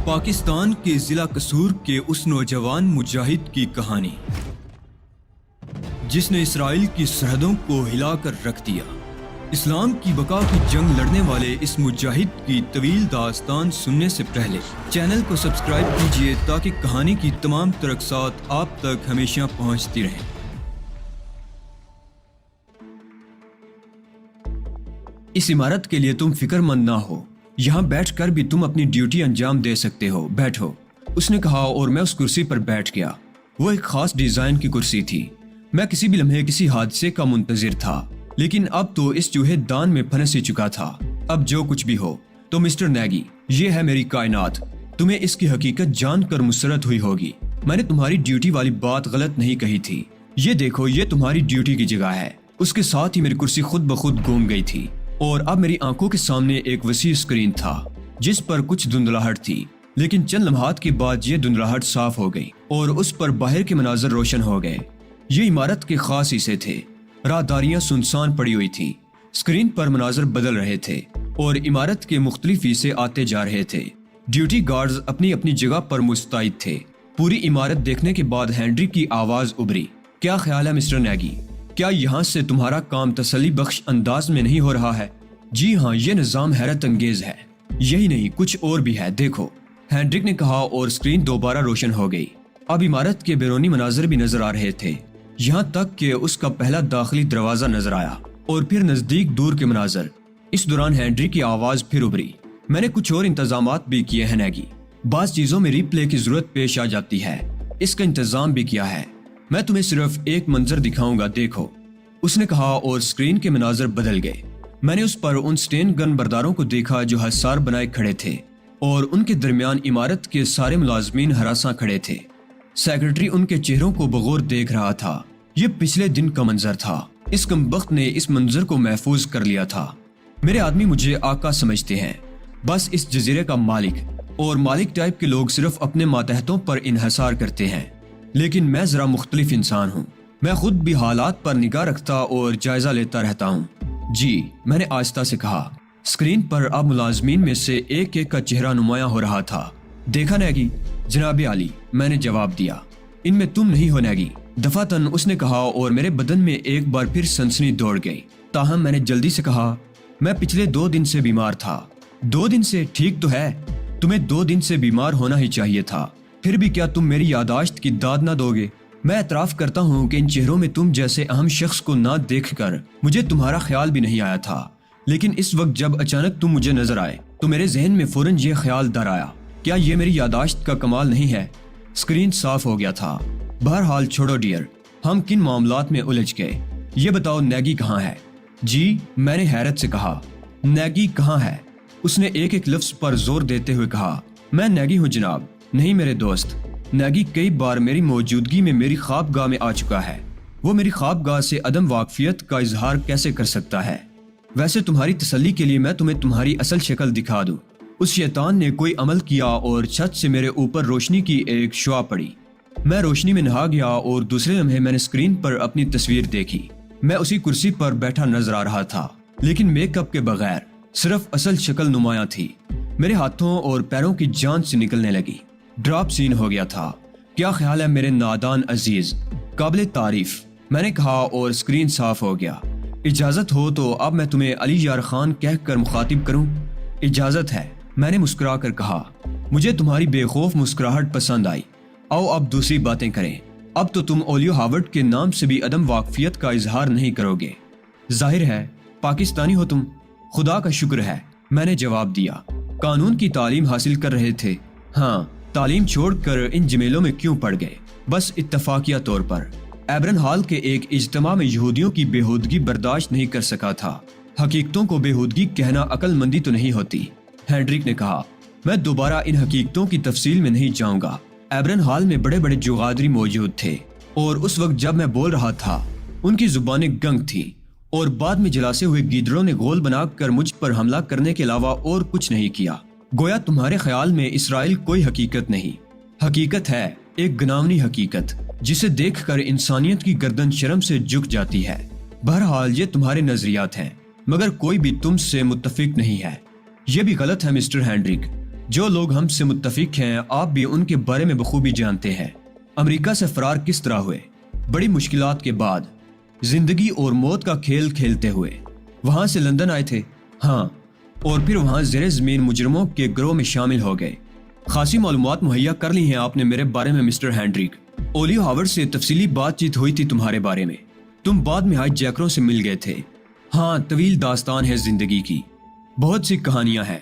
پاکستان کے ضلع قصور کے اس نوجوان مجاہد کی کہانی جس نے اسرائیل کی سرحدوں کو ہلا کر رکھ دیا۔ اسلام کی بقا کی جنگ لڑنے والے اس مجاہد کی طویل داستان سننے سے پہلے چینل کو سبسکرائب کیجیے تاکہ کہانی کی تمام ترقصات آپ تک ہمیشہ پہنچتی رہیں۔ اس عمارت کے لیے تم فکر مند نہ ہو، یہاں بیٹھ کر بھی تم اپنی ڈیوٹی انجام دے سکتے ہو، بیٹھو، اس نے کہا اور میں اس کرسی پر بیٹھ گیا۔ وہ ایک خاص ڈیزائن کی کرسی تھی۔ میں کسی بھی لمحے کسی حادثے کا منتظر تھا، لیکن اب تو اس چوہے دان میں پھنس ہی چکا تھا۔ اب جو کچھ بھی ہو تو مسٹر نیگی، یہ ہے میری کائنات، تمہیں اس کی حقیقت جان کر مسرت ہوئی ہوگی۔ میں نے تمہاری ڈیوٹی والی بات غلط نہیں کہی تھی۔ یہ دیکھو، یہ تمہاری ڈیوٹی کی جگہ ہے۔ اس کے ساتھ ہی میری کرسی خود بخود گھوم گئی تھی اور اب میری آنکھوں کے سامنے ایک وسیع اسکرین تھا جس پر کچھ دھندلاہٹ تھی، لیکن چند لمحات کے بعد یہ دھندلاہٹ صاف ہو گئی اور اس پر باہر کے مناظر روشن ہو گئے۔ یہ عمارت کے خاص حصے تھے۔ راہداریاں سنسان پڑی ہوئی تھی، اسکرین پر مناظر بدل رہے تھے اور عمارت کے مختلف حصے آتے جا رہے تھے۔ ڈیوٹی گارڈز اپنی اپنی جگہ پر مستعد تھے۔ پوری عمارت دیکھنے کے بعد ہینری کی آواز ابھری، کیا خیال ہے مسٹر نیگی؟ کیا یہاں سے تمہارا کام تسلی بخش انداز میں نہیں ہو رہا ہے؟ جی ہاں، یہ نظام حیرت انگیز ہے۔ یہی نہیں، کچھ اور بھی ہے، دیکھو، ہینڈرک نے کہا اور اسکرین دوبارہ روشن ہو گئی۔ اب عمارت کے بیرونی مناظر بھی نظر آ رہے تھے، یہاں تک کہ اس کا پہلا داخلی دروازہ نظر آیا اور پھر نزدیک دور کے مناظر۔ اس دوران ہینڈرک کی آواز پھر ابھری، میں نے کچھ اور انتظامات بھی کیے ہیں نیگی، بعض چیزوں میں ری پلے کی ضرورت پیش آ جاتی ہے، اس کا انتظام بھی کیا ہے۔ میں تمہیں صرف ایک منظر دکھاؤں گا، دیکھو، اس نے کہا اور اسکرین کے مناظر بدل گئے۔ میں نے اس پر ان سٹین گن برداروں کو دیکھا جو حصار بنائے کھڑے تھے اور ان کے درمیان عمارت کے سارے ملازمین ہراساں کھڑے تھے۔ سیکرٹری ان کے چہروں کو بغور دیکھ رہا تھا۔ یہ پچھلے دن کا منظر تھا۔ اس کمبخت نے اس منظر کو محفوظ کر لیا تھا۔ میرے آدمی مجھے آقا سمجھتے ہیں، بس اس جزیرے کا مالک، اور مالک ٹائپ کے لوگ صرف اپنے ماتحتوں پر انحصار کرتے ہیں، لیکن میں ذرا مختلف انسان ہوں۔ میں خود بھی حالات پر نگاہ رکھتا اور جائزہ لیتا رہتا ہوں۔ جی، میں نے آہستہ سے کہا۔ اسکرین پر اب ملازمین میں سے ایک ایک کا چہرہ نمایاں ہو رہا تھا۔ دیکھا نیگی؟ جناب عالی، میں نے جواب دیا، ان میں تم نہیں ہو نیگی، دفعتاً اس نے کہا اور میرے بدن میں ایک بار پھر سنسنی دوڑ گئی۔ تاہم میں نے جلدی سے کہا، میں پچھلے 2 دن سے بیمار تھا۔ 2 دن سے؟ ٹھیک تو ہے، تمہیں 2 دن سے بیمار ہونا ہی چاہیے تھا، پھر بھی کیا تم میری یادداشت کی داد نہ دو گے؟ میں اعتراف کرتا ہوں کہ ان چہروں میں تم جیسے اہم شخص کو نہ دیکھ کر مجھے تمہارا خیال بھی نہیں آیا تھا، لیکن اس وقت جب اچانک تم مجھے نظر آئے تو میرے ذہن میں فوراً یہ خیال در آیا، کیا یہ میری یادداشت کا کمال نہیں ہے؟ اسکرین صاف ہو گیا تھا۔ بہرحال چھوڑو ڈیئر، ہم کن معاملات میں الجھ گئے؟ یہ بتاؤ نیگی کہاں ہے؟ جی، میں نے حیرت سے کہا، نیگی کہاں ہے؟ اس نے ایک ایک لفظ پر زور دیتے ہوئے کہا، میں نیگی ہوں جناب۔ نہیں میرے دوست، نیگی کئی بار میری موجودگی میں میری خوابگاہ میں آ چکا ہے۔ وہ میری خوابگاہ سے عدم واقفیت کا اظہار کیسے کر سکتا ہے؟ ویسے تمہاری تسلی کے لیے میں تمہیں تمہاری اصل شکل دکھا دوں۔ اس شیطان نے کوئی عمل کیا اور چھت سے میرے اوپر روشنی کی ایک شعاع پڑی۔ میں روشنی میں نہا گیا اور دوسرے لمحے میں نے اسکرین پر اپنی تصویر دیکھی۔ میں اسی کرسی پر بیٹھا نظر آ رہا تھا، لیکن میک اپ کے بغیر، صرف اصل شکل نمایاں تھی۔ میرے ہاتھوں اور پیروں کی جان سے نکلنے لگی۔ ڈراپ سین ہو گیا تھا۔ کیا خیال ہے میرے نادان عزیز؟ قابل تعریف، میں نے کہا اور اسکرین صاف ہو گیا۔ اجازت ہو تو اب میں تمہیں علی یار خان کہہ کر مخاطب کروں؟ اجازت ہے، میں نے مسکرا کر کہا۔ مجھے تمہاری بے خوف مسکراہٹ پسند آئی۔ آؤ اب دوسری باتیں کریں۔ اب تو تم اولیو ہاورڈ کے نام سے بھی عدم واقفیت کا اظہار نہیں کرو گے۔ ظاہر ہے پاکستانی ہو تم۔ خدا کا شکر ہے، میں نے جواب دیا۔ قانون کی تعلیم حاصل کر رہے تھے؟ ہاں، تعلیم چھوڑ کر ان جمیلوں میں کیوں پڑ گئے؟ بس اتفاقیہ طور پر ایبرن ہال کے ایک اجتماع میں یہودیوں کی بےہودگی برداشت نہیں کر سکا تھا۔ حقیقتوں کو بےہودگی کہنا عقل مندی تو نہیں ہوتی، ہینڈرک نے کہا۔ میں دوبارہ ان حقیقتوں کی تفصیل میں نہیں جاؤں گا۔ ایبرن ہال میں بڑے بڑے جغادری موجود تھے اور اس وقت جب میں بول رہا تھا ان کی زبانیں گنگ تھیں، اور بعد میں جلاسے ہوئے گیدڑوں نے گول بنا کر مجھ پر حملہ کرنے کے علاوہ اور کچھ نہیں کیا۔ گویا تمہارے خیال میں اسرائیل کوئی حقیقت نہیں۔ حقیقت ہے، ایک گناونی حقیقت جسے دیکھ کر انسانیت کی گردن شرم سے جھک جاتی ہے۔ بہرحال یہ تمہارے نظریات ہیں، مگر کوئی بھی تم سے متفق نہیں ہے۔ یہ بھی غلط ہے مسٹر ہینڈرک، جو لوگ ہم سے متفق ہیں آپ بھی ان کے بارے میں بخوبی جانتے ہیں۔ امریکہ سے فرار کس طرح ہوئے، بڑی مشکلات کے بعد، زندگی اور موت کا کھیل کھیلتے ہوئے۔ وہاں سے لندن آئے تھے؟ ہاں، اور پھر وہاں زیر زمین مجرموں کے گروہ میں شامل ہو گئے۔ خاصی معلومات مہیا کر لی ہیں آپ نے میرے بارے میں مسٹر ہینڈرک۔ اولیو ہاورڈ سے تفصیلی بات چیت ہوئی تھی تمہارے بارے میں، تم بعد میں ہائی جیکروں سے مل گئے تھے۔ ہاں، طویل داستان ہے زندگی کی، بہت سی کہانیاں ہیں۔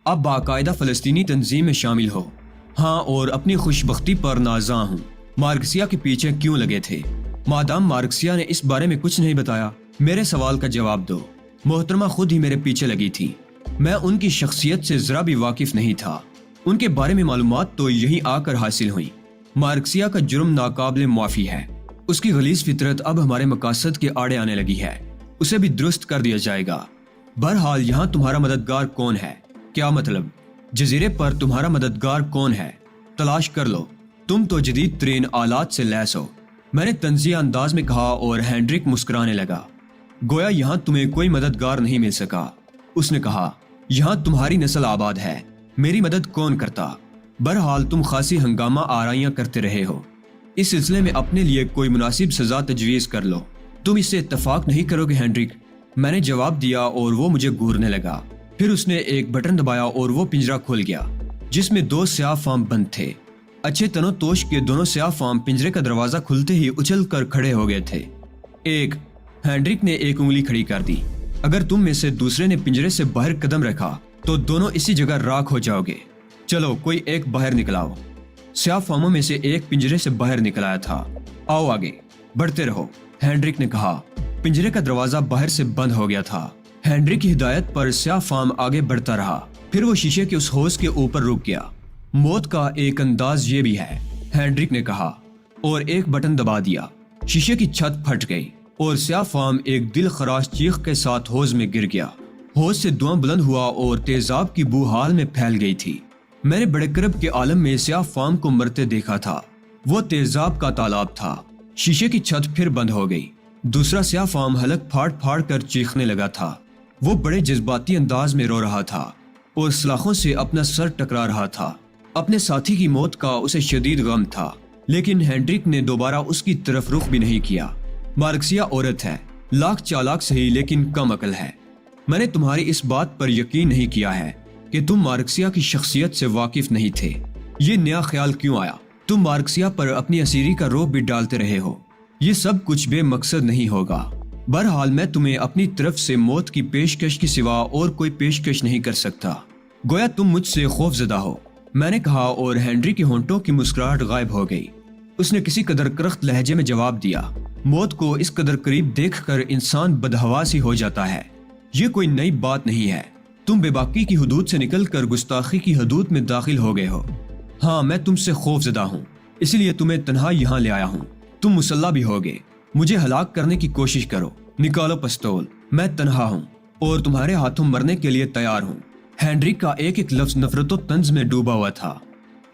اب باقاعدہ فلسطینی تنظیم میں شامل ہو۔ ہاں، اور اپنی خوش بختی پر نازاں ہوں۔ مارکسیہ کے پیچھے کیوں لگے تھے؟ مادام مارکسیہ نے اس بارے میں کچھ نہیں بتایا، میرے سوال کا جواب دو۔ محترمہ خود ہی میرے پیچھے لگی تھی، میں ان کی شخصیت سے ذرا بھی واقف نہیں تھا۔ ان کے بارے میں معلومات تو یہیں آ کر حاصل ہوئی۔ مارکسیہ کا جرم ناقابل معافی ہے، اس کی غلیظ فطرت اب ہمارے مقاصد کے آڑے آنے لگی ہے، اسے بھی درست کر دیا جائے گا۔ بہرحال یہاں تمہارا مددگار کون ہے؟ کیا مطلب؟ جزیرے پر تمہارا مددگار کون ہے؟ تلاش کر لو، تم تو جدید ترین آلات سے لیس ہو، میں نے طنزیہ انداز میں کہا اور ہینڈرک مسکرانے لگا۔ گویا یہاں تمہیں کوئی مددگار نہیں مل سکا۔ اس نے کہا، یہاں تمہاری نسل آباد ہے، میری مدد کون کرتا؟ بہرحال تم خاصی ہنگامہ آرائیاں کرتے رہے ہو، اس سلسلے میں اپنے لیے کوئی مناسب سزا تجویز کر لو۔ تم اس سے اتفاق نہیں کرو گے ہینڈرک؟ میں نے جواب دیا اور وہ مجھے گھورنے لگا۔ پھر اس نے ایک بٹن دبایا اور وہ پنجرہ کھل گیا جس میں 2 سیاہ فام بند تھے۔ اچھے تنو توش کے دونوں سیاہ فام پنجرے کا دروازہ کھلتے ہی اچھل کر کھڑے ہو گئے تھے۔ ہینڈرک نے ایک انگلی کھڑی کر دی، اگر تم میں سے دوسرے نے پنجرے سے باہر قدم رکھا تو دونوں اسی جگہ راکھ ہو جاؤ گے۔ چلو کوئی ایک باہر نکلاؤ۔ سیاہ فاموں میں سے ایک پنجرے سے باہر نکل آیا تھا۔ آؤ آگے بڑھتے رہو، ہینڈرک نے کہا۔ پنجرے کا دروازہ باہر سے بند ہو گیا تھا۔ ہینڈرک کی ہدایت پر سیاہ فام آگے بڑھتا رہا، پھر وہ شیشے کے اس ہوز کے اوپر رک گیا۔ موت کا ایک انداز یہ بھی ہے، ہینڈرک نے کہا اور ایک بٹن دبا دیا۔ شیشے کی چھت پھٹ گئی اور سیاہ فام ایک دل خراش چیخ کے ساتھ ہوز میں گر گیا۔ ہوز سے دھواں بلند ہوا اور تیزاب کی بو حال میں پھیل گئی تھی۔ میں نے بڑے کرب کے عالم میں سیاہ فام کو مرتے دیکھا تھا، وہ تیزاب کا تالاب تھا۔ شیشے کی چھت پھر بند ہو گئی۔ دوسرا سیاہ فام حلق پھاڑ پھاڑ کر چیخنے لگا تھا، وہ بڑے جذباتی انداز میں رو رہا تھا اور سلاخوں سے اپنا سر ٹکرا رہا تھا۔ اپنے ساتھی کی موت کا اسے شدید غم تھا، لیکن ہینڈرک نے دوبارہ اس کی طرف رخ بھی نہیں کیا۔ مارکسیہ عورت ہے، لاکھ چالاک سہی لیکن کم عقل ہے۔ میں نے تمہاری اس بات پر یقین نہیں کیا ہے کہ تم مارکسیہ کی شخصیت سے واقف نہیں تھے۔ یہ نیا خیال کیوں آیا؟ تم مارکسیہ پر اپنی اسیری کا رعب بھی ڈالتے رہے ہو، یہ سب کچھ بے مقصد نہیں ہوگا۔ بہرحال میں تمہیں اپنی طرف سے موت کی پیشکش کی سوا اور کوئی پیشکش نہیں کر سکتا۔ گویا تم مجھ سے خوف زدہ ہو، میں نے کہا اور ہینڈری کے ہونٹوں کی مسکراہٹ غائب ہو گئی۔ اس نے کسی قدر کرخت لہجے میں جواب دیا، موت کو اس قدر قریب دیکھ کر انسان بدحواس ہی ہو جاتا ہے، یہ کوئی نئی بات نہیں ہے۔ تم بے باکی کی حدود سے نکل کر گستاخی کی حدود میں داخل ہو گئے ہو۔ ہاں، میں تم سے خوف زدہ ہوں، اس لیے تمہیں تنہا یہاں لے آیا ہوں۔ تم مسلح بھی ہوگے، مجھے ہلاک کرنے کی کوشش کرو، نکالو پستول، میں تنہا ہوں اور تمہارے ہاتھوں مرنے کے لیے تیار ہوں۔ ہینڈرک کا ایک ایک لفظ نفرت و طنز میں ڈوبا ہوا تھا۔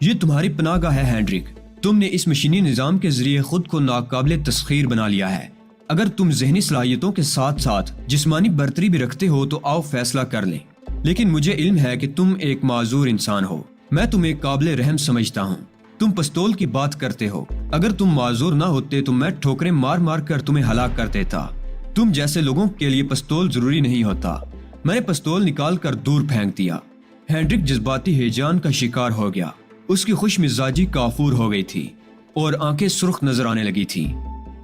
یہ تمہاری پناہ گاہ ہے ہینڈرک، تم نے اس مشینی نظام کے ذریعے خود کو ناقابل تسخیر بنا لیا ہے۔ اگر تم ذہنی صلاحیتوں کے ساتھ ساتھ جسمانی برتری بھی رکھتے ہو تو آؤ فیصلہ کر لیں، لیکن مجھے علم ہے کہ تم ایک معذور انسان ہو، میں تمہیں قابل رحم سمجھتا ہوں۔ تم پستول کی بات کرتے ہو، اگر تم معذور نہ ہوتے تو میں ٹھوکریں مار مار کر تمہیں ہلاک کر دیتا۔ تم جیسے لوگوں کے لیے پستول ضروری نہیں ہوتا۔ میں نے پستول نکال کر دور پھینک دیا۔ ہینڈرک جذباتی ہیجان کا شکار ہو گیا، اس کی خوش مزاجی کافور ہو گئی تھی اور آنکھیں سرخ نظر آنے لگی تھی۔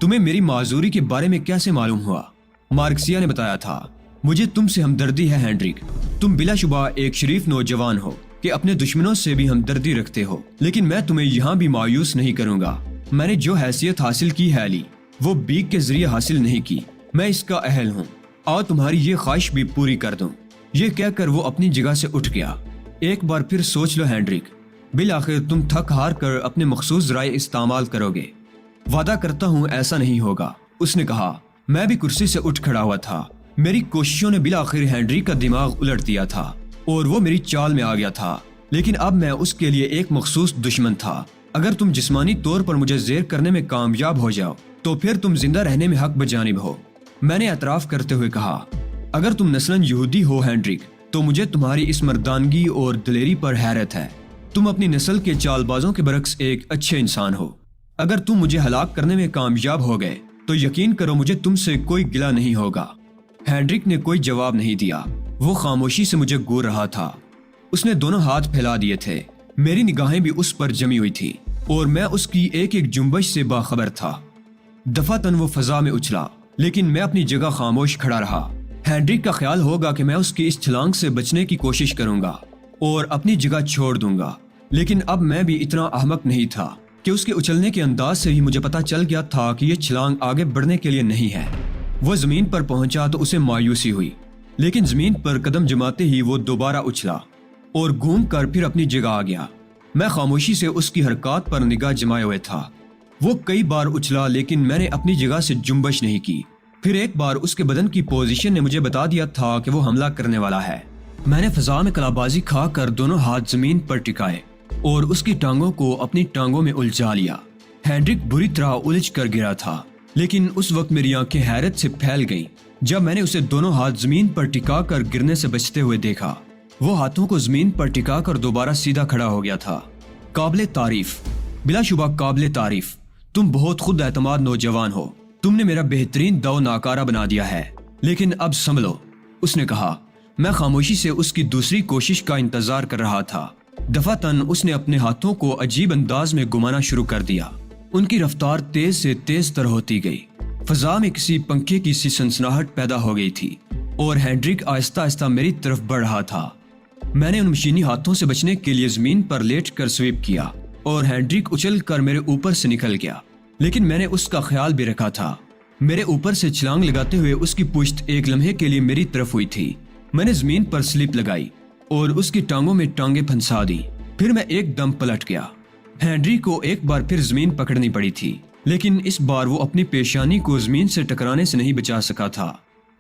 تمہیں میری معذوری کے بارے میں کیسے معلوم ہوا؟ مارکسیہ نے بتایا تھا۔ مجھے تم سے ہمدردی ہے ہینڈرک، تم بلا شبہ ایک شریف نوجوان ہو کہ اپنے دشمنوں سے بھی ہمدردی رکھتے ہو، لیکن میں تمہیں یہاں بھی مایوس نہیں کروں گا۔ میں نے جو حیثیت حاصل کی ہے لی، وہ بیگ کے ذریعے حاصل نہیں کی، میں اس کا اہل ہوں، آؤ تمہاری یہ خواہش بھی پوری کر دوں۔ یہ کہہ کر وہ اپنی جگہ سے اٹھ گیا۔ ایک بار پھر سوچ لو ہینڈرک، بالآخر تم تھک ہار کر اپنے مخصوص رائے استعمال کرو گے۔ وعدہ کرتا ہوں ایسا نہیں ہوگا، اس نے کہا۔ میں بھی کرسی سے اٹھ کھڑا ہوا تھا، میری کوششوں نے بالآخر ہینڈرک کا دماغ الٹ دیا تھا اور وہ میری چال میں آ گیا تھا، لیکن اب میں اس کے لیے ایک مخصوص دشمن تھا۔ اگر تم جسمانی طور پر مجھے زیر کرنے میں کامیاب ہو جاؤ تو پھر تم زندہ رہنے میں حق بجانب ہو، میں نے اعتراف کرتے ہوئے کہا۔ اگر تم نسلاً یہودی ہو ہینڈرک تو مجھے تمہاری اس مردانگی اور دلیری پر حیرت ہے۔ تم اپنی نسل کے چال بازوں کے برعکس ایک اچھے انسان ہو۔ اگر تم مجھے ہلاک کرنے میں کامیاب ہو گئے تو یقین کرو مجھے تم سے کوئی گلہ نہیں ہوگا۔ ہینڈرک نے کوئی جواب نہیں دیا، وہ خاموشی سے مجھے گور رہا تھا۔ اس نے دونوں ہاتھ پھیلا دیے تھے، میری نگاہیں بھی اس پر جمی ہوئی تھی اور میں اس کی ایک ایک جنبش سے باخبر تھا۔ دفعتاً وہ فضا میں اچھلا، لیکن میں اپنی جگہ خاموش کھڑا رہا۔ ہینڈرک کا خیال ہوگا کہ میں اس کی اس چھلانگ سے بچنے کی کوشش کروں گا اور اپنی جگہ چھوڑ دوں گا، لیکن اب میں بھی اتنا احمق نہیں تھا کہ اس کے اچھلنے کے انداز سے ہی مجھے پتا چل گیا تھا کہ یہ چھلانگ آگے بڑھنے کے لیے نہیں ہے۔ وہ زمین پر پہنچا تو اسے مایوسی ہوئی، لیکن زمین پر قدم جماتے ہی وہ دوبارہ اچھلا اور گھوم کر پھر اپنی جگہ آ گیا۔ میں خاموشی سے اس کی حرکات پر نگاہ جمائے ہوئے تھا۔ وہ کئی بار اچھلا لیکن میں نے اپنی جگہ سے جنبش نہیں کی۔ پھر ایک بار اس کے بدن کی پوزیشن نے مجھے بتا دیا تھا کہ وہ حملہ کرنے والا ہے۔ میں نے فضا میں کلابازی کھا کر دونوں ہاتھ زمین پر ٹکائے اور اس کی ٹانگوں کو اپنی ٹانگوں میں الجھا لیا۔ ہینڈرک بری طرح الجھ کر گرا تھا، لیکن اس وقت میری آنکھیں حیرت سے پھیل گئیں جب میں نے اسے دونوں ہاتھ زمین پر ٹکا کر گرنے سے بچتے ہوئے دیکھا۔ وہ ہاتھوں کو زمین پر ٹکا کر دوبارہ سیدھا کھڑا ہو گیا تھا۔ قابل تعریف، بلا شبہ قابل تعریف، تم بہت خود اعتماد نوجوان ہو۔ تم نے میرا بہترین داؤ ناکارہ بنا دیا ہے، لیکن اب سنبھلو، اس نے کہا۔ میں خاموشی سے اس کی دوسری کوشش کا انتظار کر رہا تھا۔ دفعتاً اس نے اپنے ہاتھوں کو عجیب انداز میں گھمانا شروع کر دیا۔ ان کی رفتار تیز سے تیز تر ہوتی گئی۔ فضا میں کسی پنکھے کی سی سنسناہٹ پیدا ہو گئی تھی اور ہینڈرک آہستہ آہستہ میری طرف بڑھ رہا تھا۔ میں نے ان مشینی ہاتھوں سے بچنے کے لیے زمین پر لیٹ کر سویپ کیا اور ہینڈرک اچھل کر میرے اوپر سے نکل گیا، لیکن میں نے اس کا خیال بھی رکھا تھا۔ میرے اوپر سے چھلانگ لگاتے ہوئے اس کی پشت ایک لمحے کے لیے میری طرف ہوئی تھی۔ میں نے زمین پر سلپ لگائی اور اس کی ٹانگوں میں ٹانگیں پھنسا دی۔ پھر میں ایک دم پلٹ گیا۔ ہینڈرک کو ایک بار پھر زمین پکڑنی پڑی تھی، لیکن اس بار وہ اپنی پیشانی کو زمین سے ٹکرانے سے نہیں بچا سکا تھا۔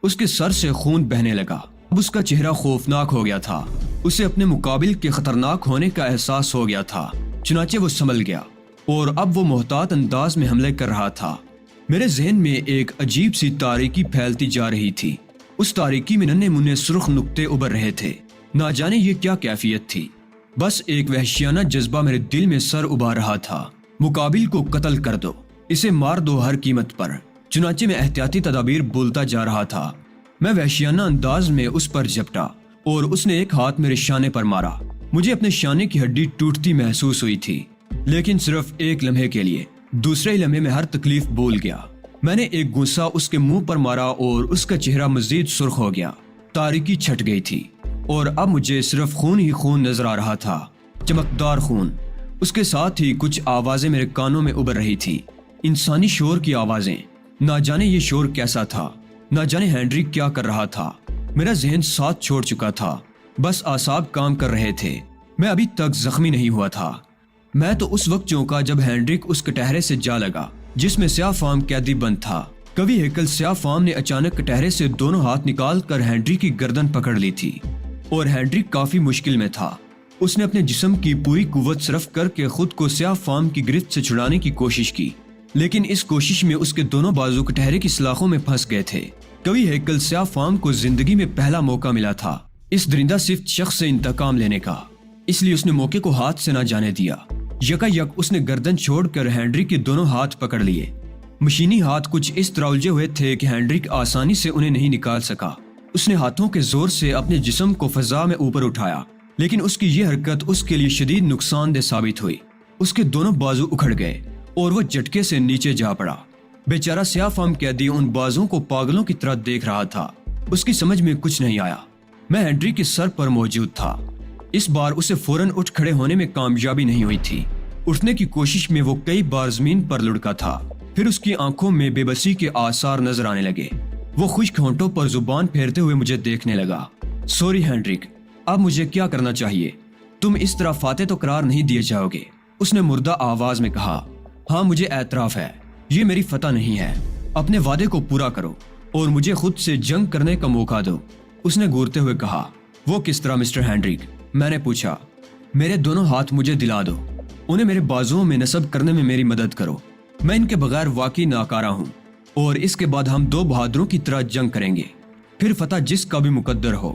اس کے سر سے خون بہنے لگا۔ اب اس کا چہرہ خوفناک ہو گیا تھا۔ اسے اپنے مقابل کے خطرناک ہونے کا احساس ہو گیا تھا، چنانچہ وہ سنبھل گیا اور اب وہ محتاط انداز میں حملے کر رہا تھا۔ میرے ذہن میں ایک عجیب سی تاریکی پھیلتی جا رہی تھی۔ اس تاریکی میں ننھے منھے سرخ نقطے ابھر رہے تھے۔ نہ جانے یہ کیا کیفیت تھی، بس ایک وحشیانہ جذبہ میرے دل میں سر ابھار رہا تھا۔ مقابل کو قتل کر دو، اسے مار دو ہر قیمت پر۔ چنانچہ میں احتیاطی تدابیر بولتا جا رہا تھا۔ میں وحشیانہ انداز میں اس پر جھپٹا اور اس نے ایک ہاتھ میرے شانے پر مارا۔ مجھے اپنے شانے کی ہڈی ٹوٹتی محسوس ہوئی تھی، لیکن صرف ایک لمحے کے لیے۔ دوسرے لمحے میں ہر تکلیف بھول گیا۔ میں نے ایک گھونسا اس کے منہ پر مارا اور اس کا چہرہ مزید سرخ ہو گیا۔ تاریکی چھٹ گئی تھی اور اب مجھے صرف خون ہی خون نظر آ رہا تھا، چمکدار خون۔ اس کے ساتھ ہی کچھ آوازیں میرے کانوں میں ابھر رہی تھی، انسانی شور کی آوازیں۔ نہ جانے یہ شور کیسا تھا، نہ جانے ہینڈرک کیا کر رہا تھا۔ میرا ذہن ساتھ چھوڑ چکا تھا، بس اعصاب کام کر رہے تھے۔ میں ابھی تک زخمی نہیں ہوا تھا۔ میں تو اس وقت چونکا جب ہینڈرک اس کٹہرے سے جا لگا جس میں سیاہ فام قیدی بند تھا۔ کبھی ہیکل سیاہ فام نے اچانک کٹہرے سے دونوں ہاتھ نکال کر ہینڈرک کی گردن پکڑ لی تھی اور ہینڈرک کافی مشکل میں تھا۔ اس نے اپنے جسم کی پوری قوت صرف کر کے خود کو سیاہ فام کی گرفت سے چھڑانے کی کوشش کی، لیکن اس کوشش میں اس کے دونوں بازو کٹہرے کی سلاخوں میں پھنس گئے تھے۔ کبھی ہیکل سیاہ فام کو زندگی میں پہلا موقع ملا تھا اس درندہ صفت شخص سے انتقام لینے کا، اس لیے اس نے موقع کو ہاتھ سے نہ جانے دیا۔ یکا یک اس نے گردن چھوڑ کر ہینڈرک کے دونوں ہاتھ پکڑ لیے۔ مشینی ہاتھ کچھ اس طرح الجھے ہوئے تھے کہ ہینڈرک آسانی سے انہیں نہیں نکال سکا۔ اس نے ہاتھوں کے زور سے اپنے جسم کو فضا میں اوپر اٹھایا، لیکن اس کی یہ حرکت اس کے لیے شدید نقصان دہ ثابت ہوئی۔ اس کے دونوں بازو اکھڑ گئے اور وہ جھٹکے سے نیچے جا پڑا۔ بیچارہ سیاہ فام قیدی ان بازوں کو پاگلوں کی طرح دیکھ رہا تھا۔ اس کی سمجھ میں کچھ نہیں آیا۔ میں ہینڈرک کے سر پر موجود تھا۔ اس بار اسے فوراً اٹھ کھڑے ہونے میں کامیابی نہیں ہوئی تھی۔ اٹھنے کی کوشش میں وہ کئی بار زمین پر لڑکا تھا۔ پھر اس کی آنکھوں میں بے بسی کے آثار نظر آنے لگے۔ وہ خشک ہونٹوں پر زبان پھیرتے ہوئے مجھے دیکھنے لگا۔ سوری ہینڈرک، اب مجھے کیا کرنا چاہیے؟ تم اس طرح فاتح تو قرار نہیں دیے جاؤ گے، اس نے مردہ آواز میں کہا۔ ہاں مجھے اعتراف ہے، یہ میری فتح نہیں ہے۔ اپنے وعدے کو پورا کرو اور مجھے خود سے جنگ کرنے کا موقع دو، اس نے گورتے ہوئے کہا۔ وہ کس طرح مسٹر ہینڈرک؟ میں نے پوچھا۔ میرے دونوں ہاتھ مجھے دلا دو، انہیں میرے بازوؤں میں نصب کرنے میں میری مدد کرو۔ میں ان کے بغیر واقعی ناکارہ ہوں اور اس کے بعد ہم دو بہادروں کی طرح جنگ کریں گے، پھر فتح جس کا بھی مقدر ہو۔